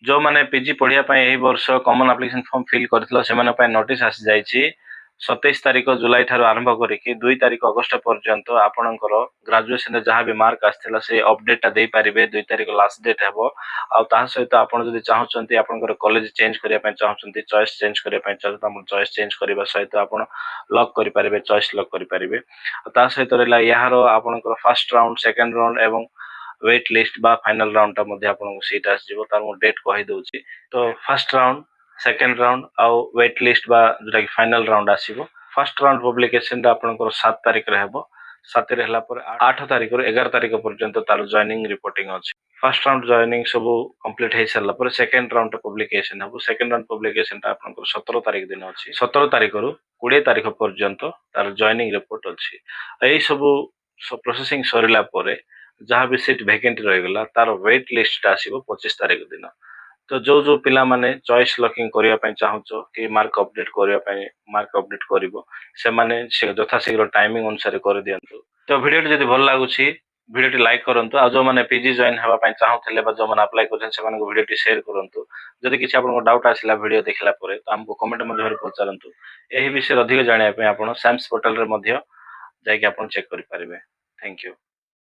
जो माने पीजी पढ़िया ପାଇଁ ଏହି ବର୍ଷ କମନ ଆପ୍ଲିକେସନ ଫର୍ମ ଫିଲ୍ କରିଥିଲ ସେମାନଙ୍କ ପାଇଁ ନୋଟିସ୍ ଆସିଯାଇଛି 27 ତାରିଖ ଜୁଲାଇ ଠାରୁ ଆରମ୍ଭ କରିକି 2 ତାରିଖ ଅଗଷ୍ଟ ପର୍ଯ୍ୟନ୍ତ ଆପଣଙ୍କର ଗ୍ରାଜୁଏସନରେ ଯାହା ବି ମାର୍କ ଆସିଥିଲା ସେ ଅପଡେଟଟା ଦେଇପାରିବେ 2 ତାରିଖ ଲାଷ୍ଟ ଡେଟ୍ ହେବ ଆଉ ତା ସହିତ ଆପଣ ଯଦି ଚାହୁଁଛନ୍ତି ଆପଣଙ୍କର କଲେଜ ଚେଞ୍ଜ କରିବା ପାଇଁ ଚାହୁଁଛନ୍ତି ଚଏସ୍ ଚେଞ୍ଜ କରିବା ପାଇଁ ଚାହୁଁଛନ୍ତି ଆପଣ ଚଏସ୍ ଚେଞ୍ଜ କରିବା ସହିତ ଆପଣ ଲକ୍ କରିପାରିବେ ଚଏସ୍ ଲକ୍ କରିପାରିବେ ତା ସହିତ ରହିଲା ଏହାର ଆପଣଙ୍କର ଫାର୍ଷ୍ଟ ରାଉଣ୍ଡ ସେକେଣ୍ଡ ରାଉଣ୍ଡ ଏବଂ ୱେଟ୍ ଲିଷ୍ଟ ବା ଫାଇନାଲ ରାଉଣ୍ଡଟା ମଧ୍ୟ ଆପଣଙ୍କୁ ସିଟ୍ ଆସିଯିବ ତାର ମୁଁ ଡେଟ୍ କହିଦେଉଛି ତ ଫାର୍ଷ୍ଟ ରାଉଣ୍ଡ ସେକେଣ୍ଡ ରାଉଣ୍ଡ ଆଉ ୱେଟ୍ ଲିଷ୍ଟ ବା ଯୋଉଟାକି ଫାଇନାଲ ରାଉଣ୍ଡ ଆସିବ ଫାର୍ଷ୍ଟ ରାଉଣ୍ଡ ପବ୍ଲିକେସନଟା ଆପଣଙ୍କର 7 ତାରିଖରେ ହେବ 7ରେ ହେଲା ପରେ 8 ତାରିଖରୁ 11 ତାରିଖ ପର୍ଯ୍ୟନ୍ତ ତାର ଜଏନିଂ ରିପୋର୍ଟିଂ ଅଛି ଫାର୍ଷ୍ଟ ରାଉଣ୍ଡ ଜଏନିଂ ସବୁ କମ୍ପ୍ଲିଟ୍ ହେଇସାରିଲା ପରେ ସେକେଣ୍ଡ ରାଉଣ୍ଡ ପବ୍ଲିକେସନ ହେବ ସେକେଣ୍ଡ ରାଉଣ୍ଡ ପବ୍ଲିକେସନଟା ଆପଣଙ୍କର 17 ତାରିଖ ଦିନ ଅଛି 17 ତାରିଖରୁ 20 ତାରିଖ ପର୍ଯ୍ୟନ୍ତ ତାର ଜଏନିଂ ରିପୋର୍ଟ ଅଛି ଏହି ସବୁ ପ୍ରୋସେସିଂ ସରିଲା ପରେ ଯାହା ବି ସିଟ୍ ଭେକେଣ୍ଟ ରହିଗଲା ତାର ୱେଟ୍ ଲିଷ୍ଟଟା ଆସିବ 25 ତାରିଖ ଦିନ ତ ଯୋଉ ପିଲାମାନେ ଚଏସ୍ ଲକିଂ କରିବା ପାଇଁ ଚାହୁଁଛ କି ମାର୍କ ଅପଡେଟ୍ କରିବା ପାଇଁ ମାର୍କ ଅପଡେଟ୍ କରିବ ସେମାନେ ଯଥାଶୀଘ୍ର ଟାଇମିଂ ଅନୁସାରେ କରିଦିଅନ୍ତୁ ତ ଭିଡ଼ିଓଟି ଯଦି ଭଲ ଲାଗୁଛି ଭିଡ଼ିଓଟି ଲାଇକ୍ କରନ୍ତୁ ଆଉ ଯୋଉମାନେ ପିଜି ଜଏନ୍ ହେବା ପାଇଁ ଚାହୁଁଥିଲେ ବା ଯୋଉମାନେ ଆପ୍ଲାଏ କରୁଛନ୍ତି ସେମାନଙ୍କୁ ଭିଡ଼ିଓଟି ସେୟାର କରନ୍ତୁ ଯଦି କିଛି ଆପଣଙ୍କ ଡାଉଟ୍ ଆସିଲା ଭିଡ଼ିଓ ଦେଖିଲା ପରେ ତ ଆମକୁ କମେଣ୍ଟ ମଧ୍ୟରେ ପଚାରନ୍ତୁ ଏହି ବିଷୟରେ ଅଧିକ ଜାଣିବା ପାଇଁ ଆପଣ ସାମ୍ସ ପୋର୍ଟାଲରେ ମଧ୍ୟ ଯାଇକି ଆପଣ ଚେକ୍ କରିପାରିବେ ଥ୍ୟାଙ୍କ ୟୁ